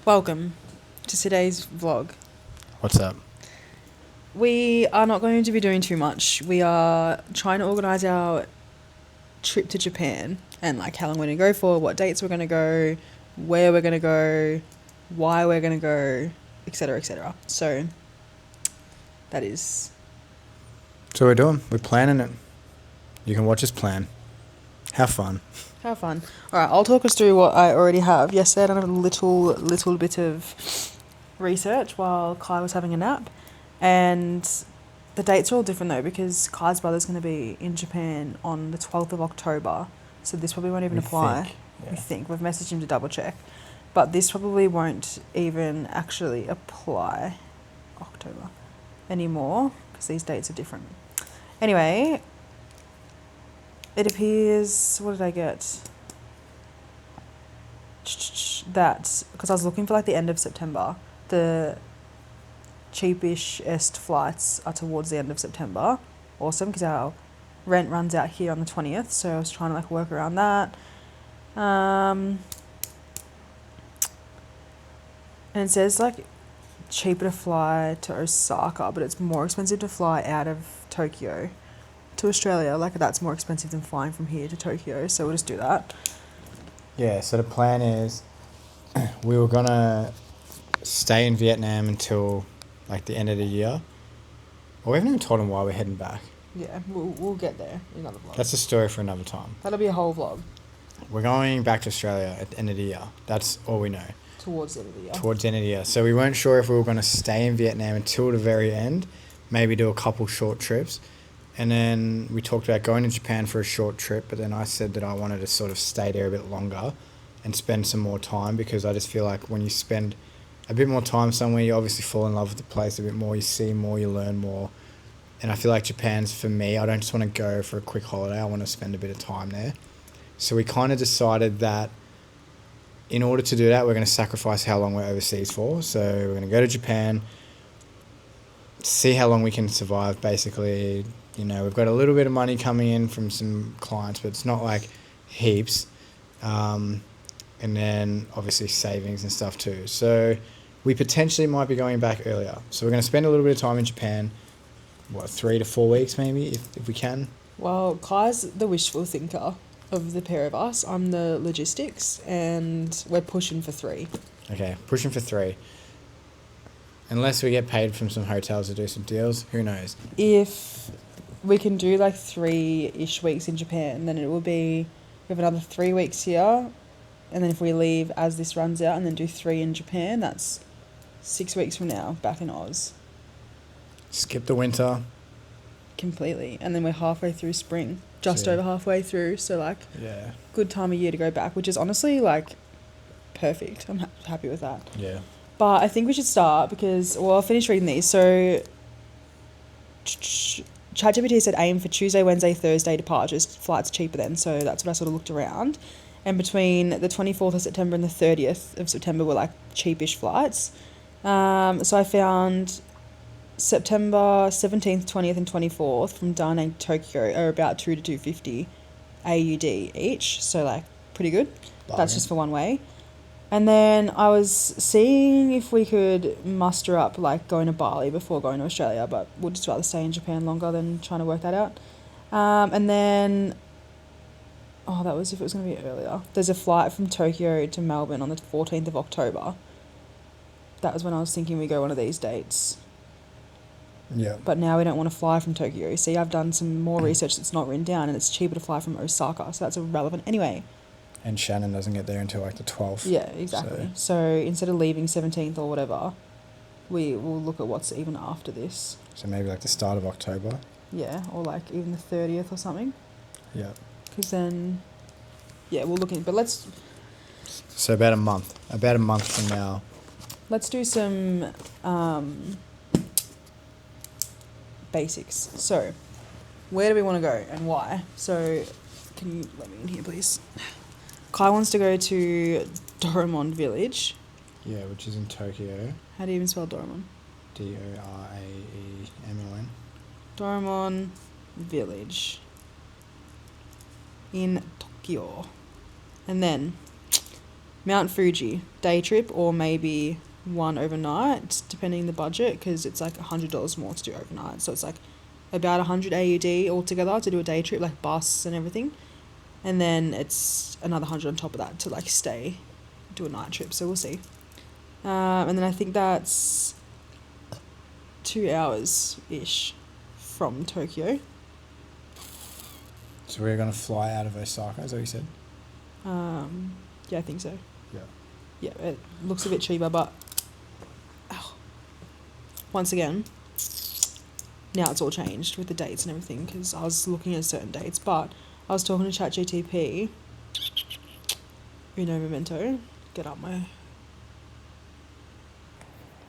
Welcome to today's vlog. What's up? We are not going to be doing too much. We are trying to organise our trip to Japan and like how long we're going to go for, what dates we're going to go, where we're going to go, why we're going to go, etc., etc. So that is So we're doing. We're planning it. You can watch us plan. Have fun. how fun. All right, I'll talk us through what I already have. Yesterday I done a little bit of research while Kai was having a nap, and the dates are all different though because Kai's brother's going to be in Japan on the 12th of October, so this probably won't even apply. We think we've messaged him to double check, but this probably won't even actually apply October anymore because these dates are different. Anyway, it appears, what did I get? That, because I was looking for like the end of September, the cheapish-est flights are towards the end of September. Awesome, because our rent runs out here on the 20th, so I was trying to like work around that. And it says like cheaper to fly to Osaka, but it's more expensive to fly out of Tokyo to Australia. Like that's more expensive than flying from here to Tokyo, so we'll just do that. Yeah, so the plan is we were going to stay in Vietnam until like the end of the year. Well, we haven't even told them why we're heading back. Yeah, we'll get there in another vlog. That's a story for another time. That'll be a whole vlog. We're going back to Australia at the end of the year. That's all we know. Towards the end of the year. Towards the end of the year. So we weren't sure if we were going to stay in Vietnam until the very end, maybe do a couple short trips. And then we talked about going to Japan for a short trip, but then I said that I wanted to sort of stay there a bit longer and spend some more time because I just feel like when you spend a bit more time somewhere, you obviously fall in love with the place a bit more, you see more, you learn more. And I feel like Japan's for me, I don't just want to go for a quick holiday, I want to spend a bit of time there. So we kind of decided that in order to do that, we're going to sacrifice how long we're overseas for. So we're going to go to Japan, see how long we can survive, basically. You know, we've got a little bit of money coming in from some clients, but it's not like heaps. And then obviously savings and stuff too. So we potentially might be going back earlier. So we're going to spend a little bit of time in Japan, 3 to 4 weeks maybe, if we can. Well, Kai's the wishful thinker of the pair of us. I'm the logistics, and we're pushing for 3. Okay, pushing for 3. Unless we get paid from some hotels to do some deals, who knows? If we can do like 3-ish weeks in Japan, then it will be, we have another 3 weeks here, and then if we leave as this runs out and then do 3 in Japan, that's 6 weeks from now, back in Oz. Skip the winter. Completely. And then we're halfway through spring, just Yeah. over halfway through, so like Yeah. good time of year to go back, which is honestly like perfect. I'm happy with that. Yeah. But I think we should start because, well, I'll finish reading these. So ChatGPT said aim for Tuesday, Wednesday, Thursday departures. Flights cheaper then, so that's what I sort of looked around. And between the 24th of September and the 30th of September were like cheapish flights. So I found September 17th, 20th and 24th from Da Nang to Tokyo are about 2 to 250 AUD each, so like pretty good. Bargain. That's just for one way. And then I was seeing if we could muster up like going to Bali before going to Australia, but we'd just rather stay in Japan longer than trying to work that out. And then, that was if it was going to be earlier. There's a flight from Tokyo to Melbourne on the 14th of October. That was when I was thinking we go one of these dates. Yeah. But now we don't want to fly from Tokyo. See, I've done some more research that's not written down, and it's cheaper to fly from Osaka, so that's irrelevant. Anyway. And Shannon doesn't get there until like the 12th. Yeah, exactly. So instead of leaving 17th or whatever, we will look at what's even after this. So maybe like the start of October. Yeah, or like even the 30th or something. Yeah. Because then, yeah, we'll look in. But let's So about a month. About a month from now. let's do some basics. So, where do we want to go and why? So, can you let me in here, please? Kai wants to go to Doraemon Village. Yeah, which is in Tokyo. How do you even spell Doraemon? Doraemon. Doraemon Village in Tokyo. And then Mount Fuji day trip, or maybe one overnight, depending the budget, because it's like $100 more to do overnight. So it's like about 100 AUD altogether to do a day trip, like bus and everything, and then it's another 100 on top of that to like stay, do a night trip. So we'll see. And then I think that's 2 hours ish from Tokyo. So we're gonna fly out of Osaka, is that what you said? Yeah, I think so. Yeah. Yeah, it looks a bit cheaper, but once again, now it's all changed with the dates and everything, because I was looking at certain dates, but I was talking to ChatGTP. Uno momento. Get up my...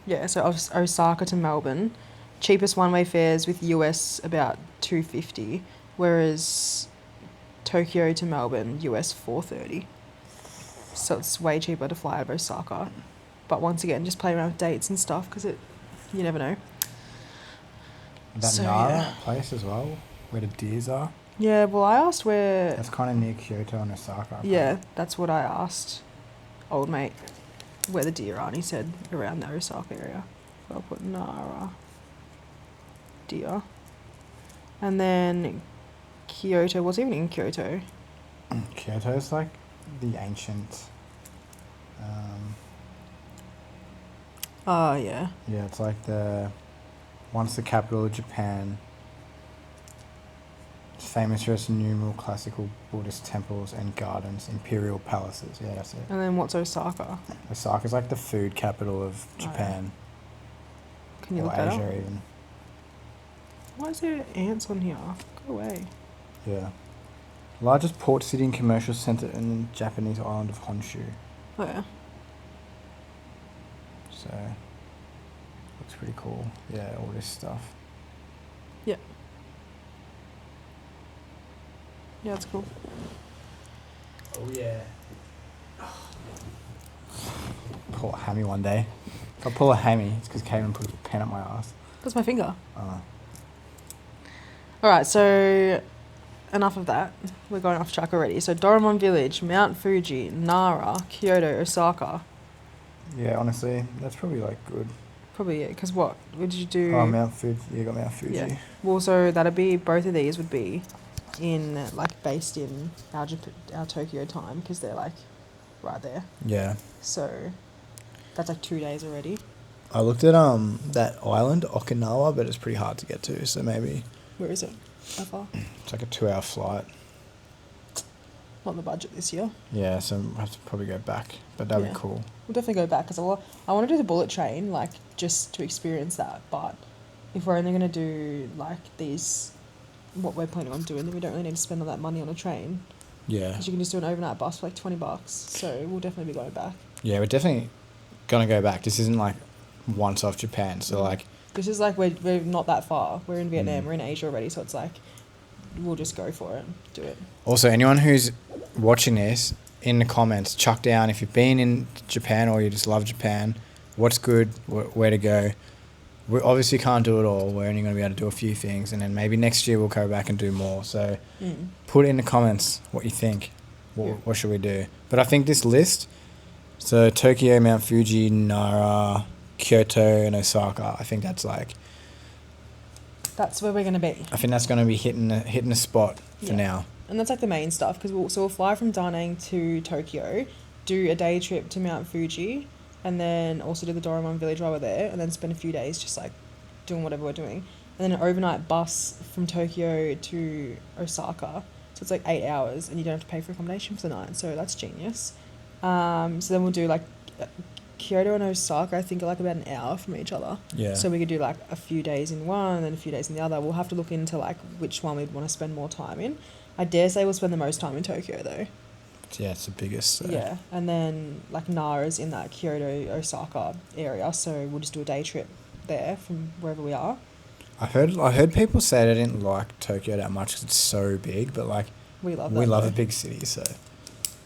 Yeah, so Osaka to Melbourne. Cheapest one-way fares with US about $250, whereas Tokyo to Melbourne, US $430. So it's way cheaper to fly out of Osaka. But once again, just play around with dates and stuff, because you never know. That So, Nara yeah. place as well, where the deers are. Yeah, well, I asked where... That's kind of near Kyoto and Osaka. Yeah, that's what I asked old mate, where the deer are, and he said around the Osaka area. So I'll put Nara deer. And then Kyoto, what's even in Kyoto? Kyoto's like the ancient. Oh, yeah. Yeah, it's like once the capital of Japan. It's famous for its numerous classical Buddhist temples and gardens, imperial palaces. Yeah, that's it. And then what's Osaka? Osaka's like the food capital of Oh, yeah. Japan, Can you or look that Asia up? even. Why is there ants on here? Go away. Yeah. Largest port city and commercial center in the Japanese island of Honshu. Oh, yeah. So, looks pretty cool. Yeah, all this stuff. Yeah, it's cool. Oh yeah. Pull a hammy one day. If I pull a hammy, it's because Caitlin put a pen up my ass. That's my finger. Uh, Alright, so enough of that. We're going off track already. So Doraemon Village, Mount Fuji, Nara, Kyoto, Osaka. yeah, honestly, that's probably like good. Probably it, because what? What did you do? Oh, Mount Fuji. You got Mount Fuji. Yeah. Well, so that'd be, both of these would be based in our Tokyo time, because they're like right there. Yeah. So that's like 2 days already. I looked at that island, Okinawa, but it's pretty hard to get to, so maybe Where is it? How far? it's like a 2-hour flight. Not in the budget this year. Yeah, so I have to probably go back, but that'd Yeah. be cool. We'll definitely go back, because I want to do the bullet train, like, just to experience that. But if we're only going to do like these, what we're planning on doing, then we don't really need to spend all that money on a train, Yeah. because you can just do an overnight bus for like $20. So we'll definitely be going back. Yeah, we're definitely gonna go back. This isn't like once off Japan, so like This is like we're not that far. We're in Vietnam. Mm. We're in Asia already. So it's like we'll just go for it. Do it. also anyone who's watching this in the comments, chuck down if you've been in Japan or you just love Japan, what's good, where to go. We obviously can't do it all. We're only going to be able to do a few things, and then maybe next year we'll go back and do more. So put in the comments what you think. What should we do? But I think this list, so Tokyo, Mount Fuji, Nara, Kyoto, and Osaka, I think that's like, That's where we're gonna be. I think that's going to be hitting the spot for Yeah. now. And that's like the main stuff, because we'll fly from Da Nang to Tokyo, do a day trip to Mount Fuji, and then also do the Doraemon Village while we're there, and then spend a few days just like doing whatever we're doing. And then an overnight bus from Tokyo to Osaka. So it's like 8 hours, and you don't have to pay for accommodation for the night. So that's genius. So then we'll do like Kyoto and Osaka, I think, are like about an hour from each other. Yeah. So we could do like a few days in one and then a few days in the other. We'll have to look into like which one we'd want to spend more time in. I dare say we'll spend the most time in Tokyo though. Yeah, it's the biggest. So. Yeah. And then like Nara's in that Kyoto, Osaka area. So we'll just do a day trip there from wherever we are. I heard people say they didn't like Tokyo that much because it's so big, but like We love that. we love though. a big city, so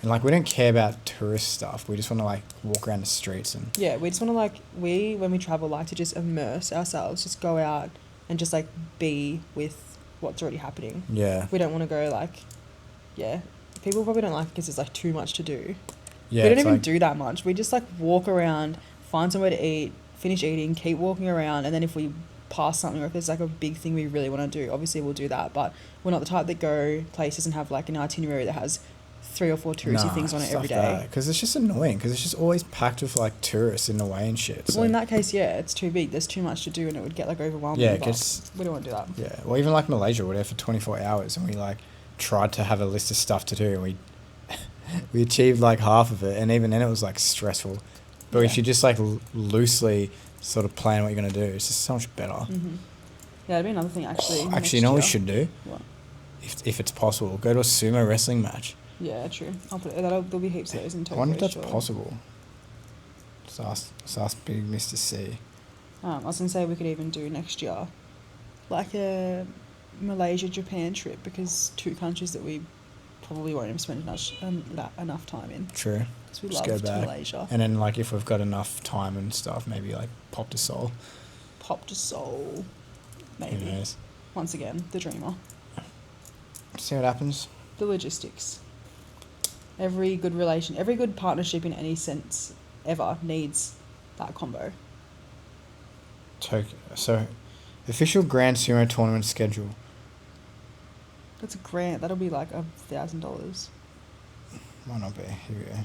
and like we don't care about tourist stuff. We just want to like walk around the streets and Yeah, we just want to like, when we travel, like to just immerse ourselves, just go out and just like be with what's already happening. yeah, We don't want to go like, yeah, people probably don't like it because there's like too much to do. Yeah, we don't it's even like- do that much. We just like walk around, find somewhere to eat, finish eating, keep walking around, and then if we pass something or if there's like a big thing we really want to do, obviously we'll do that. But we're not the type that go places and have like an itinerary that has 3 or 4 touristy things on it every day. Because it's just annoying. Because it's just always packed with like tourists in the way and shit. So. Well, in that case, yeah, it's too big. There's too much to do, and it would get like overwhelming. Yeah, it but gets- we don't want to do that. Yeah, well, even like Malaysia, we're there for 24 hours, and we like tried to have a list of stuff to do, and we we achieved like half of it, and even then it was like stressful. But if Yeah. you just like loosely sort of plan what you're gonna do, it's just so much better. Mm-hmm. Yeah, that'd be another thing actually. Actually, you know what we next should do? year. What? If it's possible, go to a sumo wrestling match. Yeah, true. There'll be heaps of those in I Tokyo. wonder if that's sure. possible. Just ask Big Mr. C. I was gonna say we could even do next year, like a Malaysia Japan trip, because 2 countries that we probably won't even spend enough time in. True. Because we Just love go back. Malaysia. And then like if we've got enough time and stuff, maybe like pop to Seoul. Pop to Seoul, maybe. Who knows? Once again, the dreamer. See what happens. The logistics. Every good partnership in any sense ever needs that combo. Tokyo. So, official Grand Sumo tournament schedule. That's a grant. That'll be like $1,000. Might not be. Here we go.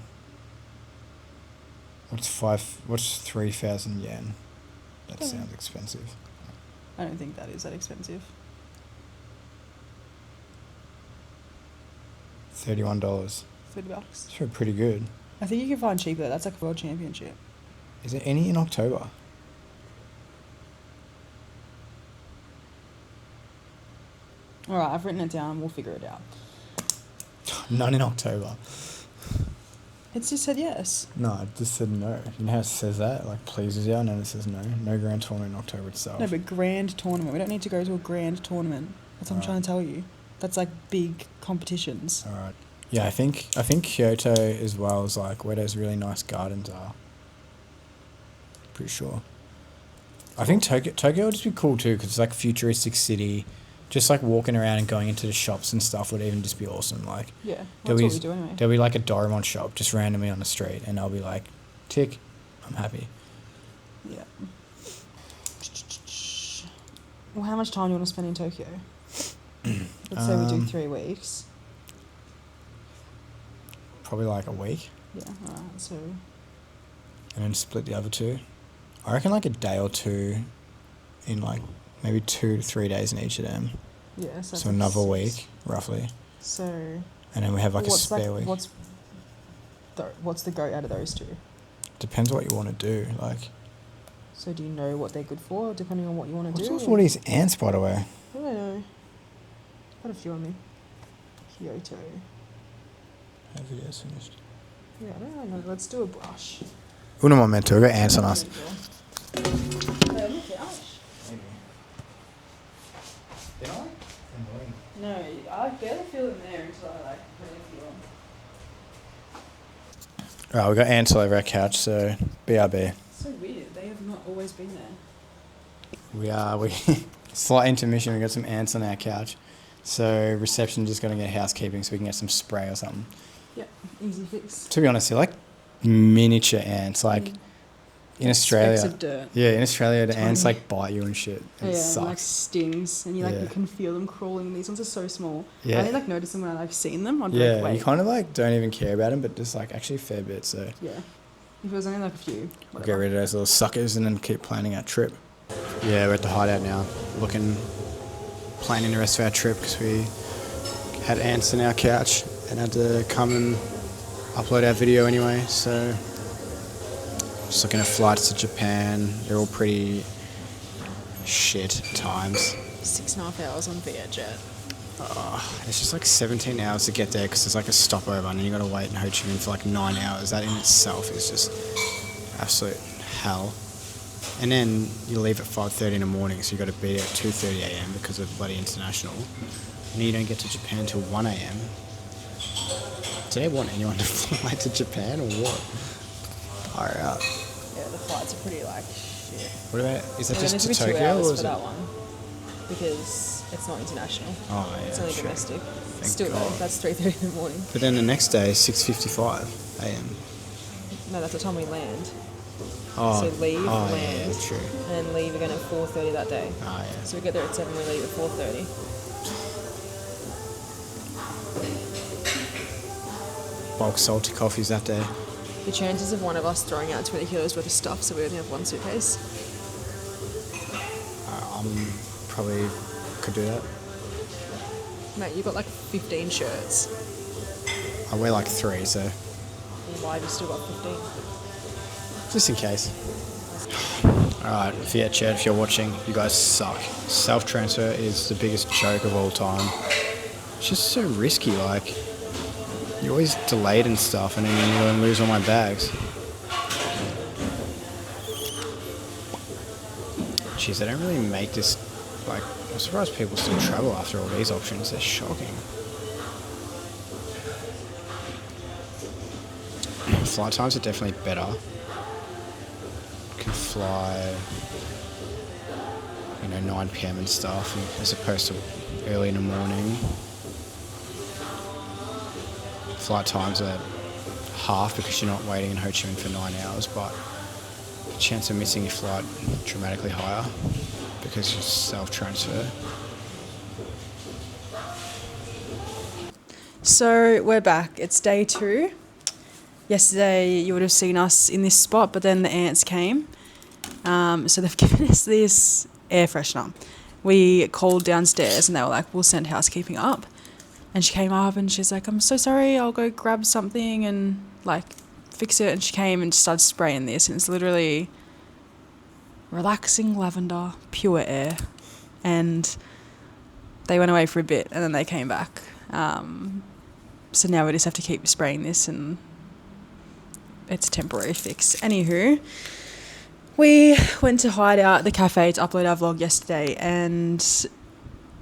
What's 3,000 yen? That Yeah. sounds expensive. I don't think that is that expensive. $31. $30. It's pretty good. I think you can find cheaper. That's like a world championship. Is there any in October? All right, I've written it down and we'll figure it out. None in October. It's just said yes. No, I just said no. You know how it says that? Like pleases you, and then it says no. No grand tournament in October itself. No, but grand tournament. We don't need to go to a grand tournament. That's what I'm Alright. trying to tell you. That's like big competitions. All right. Yeah, I think Kyoto as well is like where those really nice gardens are. Pretty sure. I think Tokyo would just be cool too because it's like a futuristic city. Just like walking around and going into the shops and stuff would even just be awesome. Like Yeah, There'll that's what be- we do anyway. there'll be like a Doraemon shop just randomly on the street, and I'll be like, tick, I'm happy. Yeah. Well, how much time do you want to spend in Tokyo? Let's say we do 3 weeks. Probably like a week, Yeah, alright, so and then split the other 2. I reckon like a day or 2 in like maybe 2 to 3 days in each of them. yeah, so, So that's like another 6. week roughly, So and then we have like a what's spare week. what's the goat out of those 2? Depends what you want to do. Like, So do you know what they're good for, depending on what you want to what's do? with all these ants, by the way? I don't know. Got a few on me. Kyoto. That video's finished. Yeah, I don't know. Let's do a brush. Uno momento, we got ants on us. No, I barely feel them there until I like really feel them. Right, we got ants all over our couch, so BRB. So weird. They have not always been there. We slight intermission. We got some ants on our couch, so reception just got to get housekeeping so we can get some spray or something. Yeah, easy fix. To be honest, they're like miniature ants. Like in Australia, Specks of dirt. yeah, in Australia the ants Tiny. like bite you and shit. Yeah, It and like sucks. stings, and you like Yeah. you can feel them crawling. These ones are so small. Yeah. I only like notice them when I like seen them. I'd be Yeah, like, wait. you kind of like don't even care about them, but just like actually a fair bit. So Yeah. If it was only like a few. we'll get rid of those little suckers and then keep planning our trip. Yeah, we're at the hideout now, planning the rest of our trip because we had ants in our couch and had to come and upload our video anyway. So just looking at flights to Japan. They're all pretty shit times. 6.5 hours on VietJet. It's just like 17 hours to get there because there's like a stopover and then you got to wait in Ho Chi Minh for like 9 hours. That in itself is just absolute hell. And then you leave at 5:30 in the morning, so you got to be there at 2:30 a.m. because of bloody international. And then you don't get to Japan until 1 a.m. Do they want anyone to fly to Japan or what? Far out. Yeah, the flights are pretty like shit. What about, is that We're just gonna to be 2 Tokyo hours or for is it? that one because it's not international. Oh yeah, It's only sure. domestic. Thank Still though, God. that's 3:30 in the morning. But then the next day is 6:55 a.m. No, that's the time we land. Oh, So leave, oh land, yeah, true. and leave again at 4:30 that day. Oh yeah. So we get there at 7, we leave at 4:30. Bulk salty coffees that day. The chances of one of us throwing out 20 kilos worth of stuff so we only have one suitcase. Probably could do that. Mate, you've got like 15 shirts. I wear like 3, so Why have you still got 15? just in case. Alright, Fiat Chat, if you're watching, you guys suck. Self-transfer is the biggest joke of all time. It's just so risky, like, you're always delayed and stuff, and then you're going to lose all my bags. Jeez, they don't really make this, like, I'm surprised people still travel after all these options. They're shocking. Flight times are definitely better. You can fly, 9 p.m. and stuff, as opposed to early in the morning. Flight times are half because you're not waiting in Ho Chi Minh for 9 hours, but the chance of missing your flight dramatically higher because you self-transfer. So we're back. It's day 2. Yesterday you would have seen us in this spot, but then the ants came. So they've given us this air freshener. We called downstairs and they were like, we'll send housekeeping up. And she came up and she's like, I'm so sorry, I'll go grab something and like fix it. And she came and started spraying this, and it's literally relaxing lavender, pure air. And they went away for a bit and then they came back. So now we just have to keep spraying this, and it's a temporary fix. Anywho, we went to Hideout, the cafe, to upload our vlog yesterday and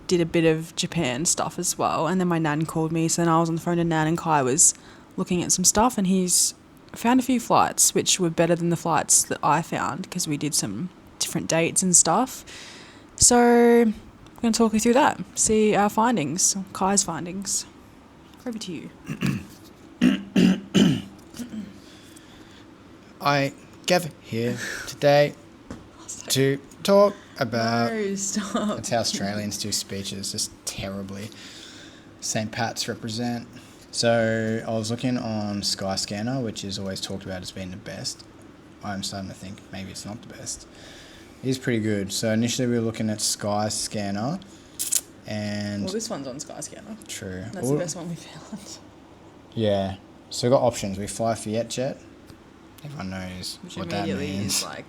did a bit of Japan stuff as well. And then my nan called me, so then I was on the phone to Nan, and Kai was looking at some stuff, and he's found a few flights which were better than the flights that I found because we did some different dates and stuff. So I'm going to talk you through that, see our findings, Kai's findings. Over to you. I gather here today to talk about... No, stop. That's how Australians do speeches, just terribly. St. Pat's represent. So I was looking on Skyscanner, which is always talked about as being the best. I'm starting to think maybe it's not the best. It is pretty good. So initially we were looking at Skyscanner, and... Well, this one's on Skyscanner. True. That's the best one we found. Yeah. So we've got options. We fly Fiat Jet. Everyone knows Which what that immediately means. is like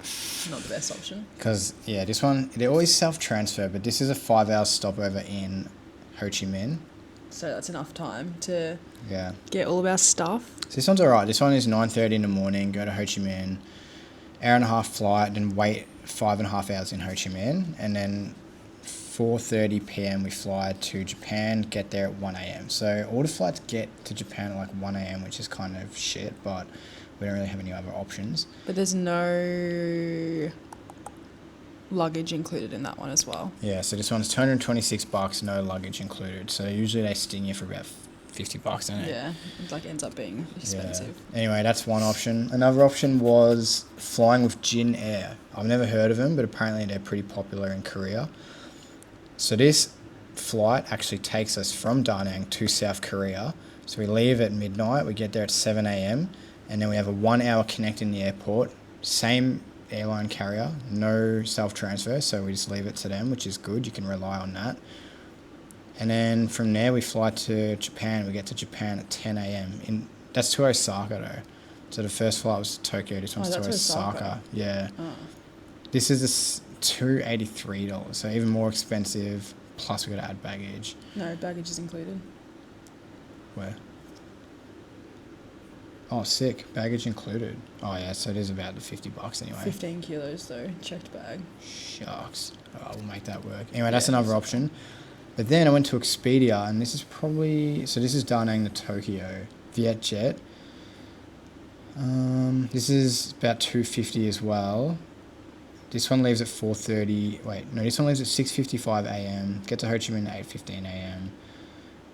not the best option. Because, yeah, this one, they always self-transfer, but this is a 5-hour stopover in Ho Chi Minh. So that's enough time to Yeah. get all of our stuff. So this one's alright. This one is 9:30 in the morning, go to Ho Chi Minh, hour and a half flight, then wait 5.5 hours in Ho Chi Minh, and then 4:30 p.m. we fly to Japan, get there at 1 a.m. So all the flights get to Japan at like 1 a.m., which is kind of shit, but we don't really have any other options. But there's no luggage included in that one as well. Yeah, so this one's $226, no luggage included. So usually they sting you for about $50, don't it? Yeah, it like ends up being expensive. Yeah. Anyway, that's one option. Another option was flying with Jin Air. I've never heard of them, but apparently they're pretty popular in Korea. So this flight actually takes us from Da Nang to South Korea. So we leave at midnight, we get there at 7 a.m, and then we have a 1 hour connect in the airport. Same airline carrier, no self-transfer, so we just leave it to them, which is good. You can rely on that. And then from there we fly to Japan. We get to Japan at 10 a.m. That's to Osaka though. So the first flight was to Tokyo, this one's to that's Osaka. Yeah. Oh. This is $283, so even more expensive, plus we got to add baggage. No, baggage is included. Where? Oh, sick. Baggage included. Oh, yeah, so it is about the $50 anyway. 15 kilos though, checked bag. Shucks. Oh, we'll make that work. Anyway, that's another option. But then I went to Expedia, and this is probably... So this is Da Nang to Tokyo. Vietjet. This is about $250 as well. This one leaves at 4:30. Wait, no, this one leaves at 6:55 a.m. Get to Ho Chi Minh at 8:15 a.m.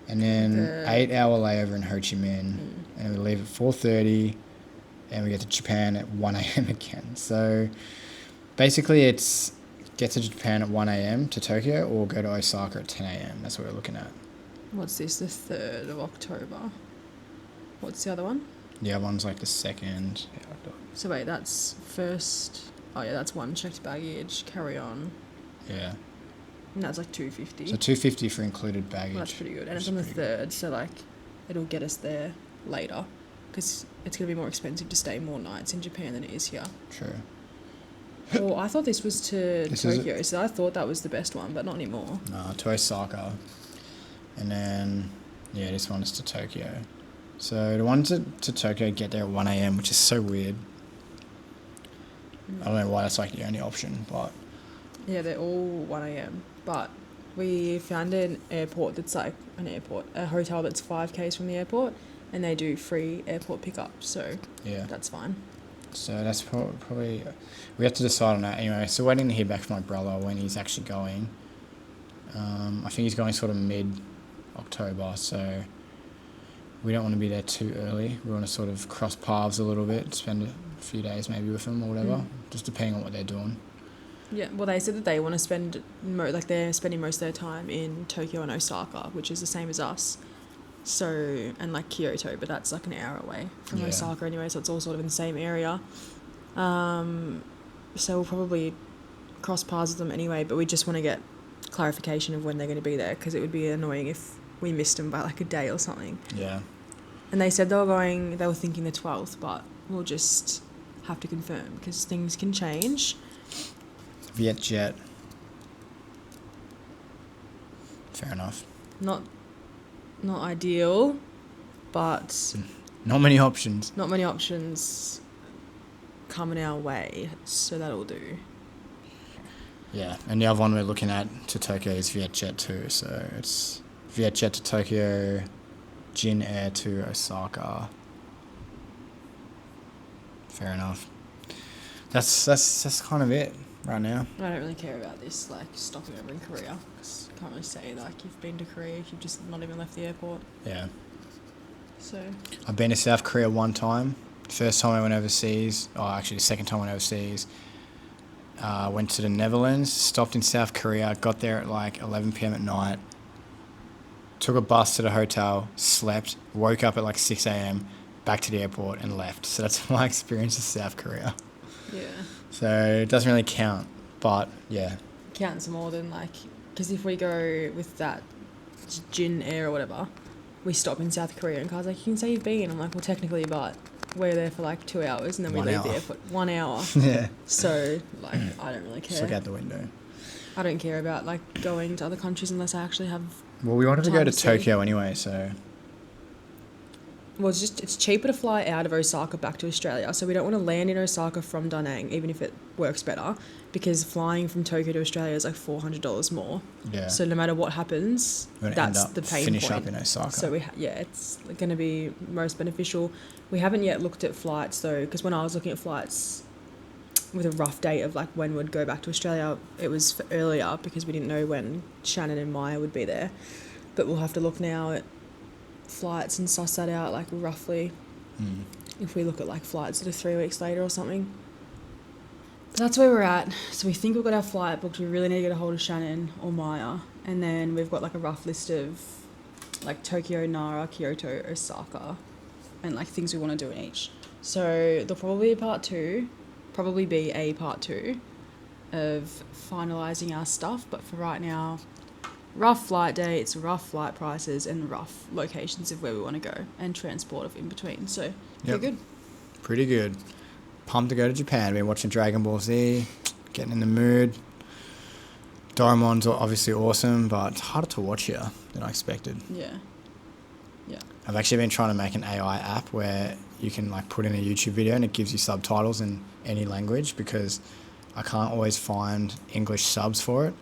And then 8-hour layover in Ho Chi Minh. And we leave at 4:30 and we get to Japan at 1 a.m. again. So basically it's get to Japan at 1 a.m. to Tokyo or go to Osaka at 10 a.m. That's what we're looking at. What's this? The 3rd of October. What's the other one? The other one's like the 2nd. So wait, that's first. Oh yeah, that's one checked baggage, carry on, Yeah. and that's like $250. So $250 for included baggage. Well, that's pretty good, and which it's on the is pretty good. 3rd, so like it'll get us there later, because it's gonna be more expensive to stay more nights in Japan than it is here. True. Well, I thought this was to This is Tokyo, so I thought that was the best one, but not anymore. No, to Osaka. And then, yeah, this one is to Tokyo. So the one to Tokyo get there at 1 a.m., which is so weird. I don't know why that's like the only option, but Yeah, they're all 1 a.m. But we found an airport that's like a hotel that's 5Ks from the airport, and they do free airport pickup, so yeah. that's fine. So that's probably, we have to decide on that anyway. So waiting to hear back from my brother when he's actually going. I think he's going sort of mid-October, so we don't want to be there too early. We want to sort of cross paths a little bit, spend a few days maybe with them or whatever, just depending on what they're doing. Yeah, well, they said that they want to spend, they're spending most of their time in Tokyo and Osaka, which is the same as us. So, and like Kyoto, but that's like an hour away from Yeah. Osaka anyway, so it's all sort of in the same area. So we'll probably cross paths with them anyway, but we just want to get clarification of when they're going to be there, because it would be annoying if we missed them by like a day or something. Yeah. And they said they were thinking the 12th, but we'll just have to confirm, because things can change. Vietjet. Fair enough. Not ideal, but Not many options. not many options coming our way, so that'll do. Yeah, and the other one we're looking at to Tokyo is Vietjet too. So it's Vietjet to Tokyo, Jin Air to Osaka. Fair enough. That's kind of it right now. I don't really care about this, like, stopping over in Korea, because you can't really say, like, you've been to Korea if you've just not even left the airport. Yeah. So, I've been to South Korea one time. First time I went overseas, actually the second time I went overseas, went to the Netherlands, stopped in South Korea, got there at like 11 p.m. at night, took a bus to the hotel, slept, woke up at like 6 a.m., back to the airport and left. So that's my experience of South Korea. yeah. So it doesn't really count, but yeah. Counts more than, like, because if we go with that Jin Air or whatever, we stop in South Korea and Car's like, you can say you've been. I'm like, well, technically, but we're there for like 2 hours and then we 1 leave hour. the airport 1 hour. Yeah. So, like, I don't really Just look care. out the window. I don't care about, like, going to other countries unless I actually have. Well, we wanted to go Time to to see. Tokyo anyway, so Well, it's cheaper to fly out of Osaka back to Australia, so we don't want to land in Osaka from Da Nang, even if it works better, because flying from Tokyo to Australia is like $400 more. yeah. So no matter what happens, We're gonna that's end up the pain finish point. up in Osaka. So it's going to be most beneficial. We haven't yet looked at flights though, because when I was looking at flights with a rough date of like when we'd go back to Australia, it was for earlier because we didn't know when Shannon and Maya would be there. But we'll have to look now at flights and suss that out, like roughly, if we look at like flights that are 3 weeks later or something. But that's where we're at. So we think we've got our flight booked. We really need to get a hold of Shannon or Maya, and then we've got like a rough list of like Tokyo, Nara, Kyoto, Osaka, and like things we want to do in each. So there'll probably be a part two of finalising our stuff, but for right now, rough flight dates, rough flight prices, and rough locations of where we want to go, and transport of in between. So, pretty Yep. good. Pretty good. Pumped to go to Japan. Been watching Dragon Ball Z, getting in the mood. Doraemon's obviously awesome, but it's harder to watch here than I expected. Yeah. I've actually been trying to make an AI app where you can like put in a YouTube video and it gives you subtitles in any language, because I can't always find English subs for it.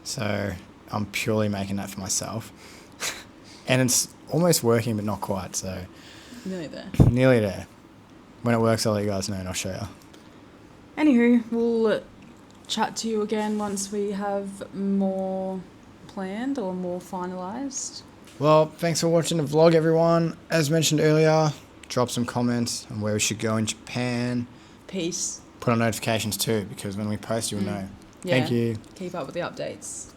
So I'm purely making that for myself. And it's almost working, but not quite. So Nearly there. nearly there. When it works, I'll let you guys know and I'll show you. Anywho, we'll chat to you again once we have more planned or more finalised. Well, thanks for watching the vlog, everyone. As mentioned earlier, drop some comments on where we should go in Japan. Peace. Put on notifications too, because when we post, you'll know. Yeah. Thank you. Keep up with the updates.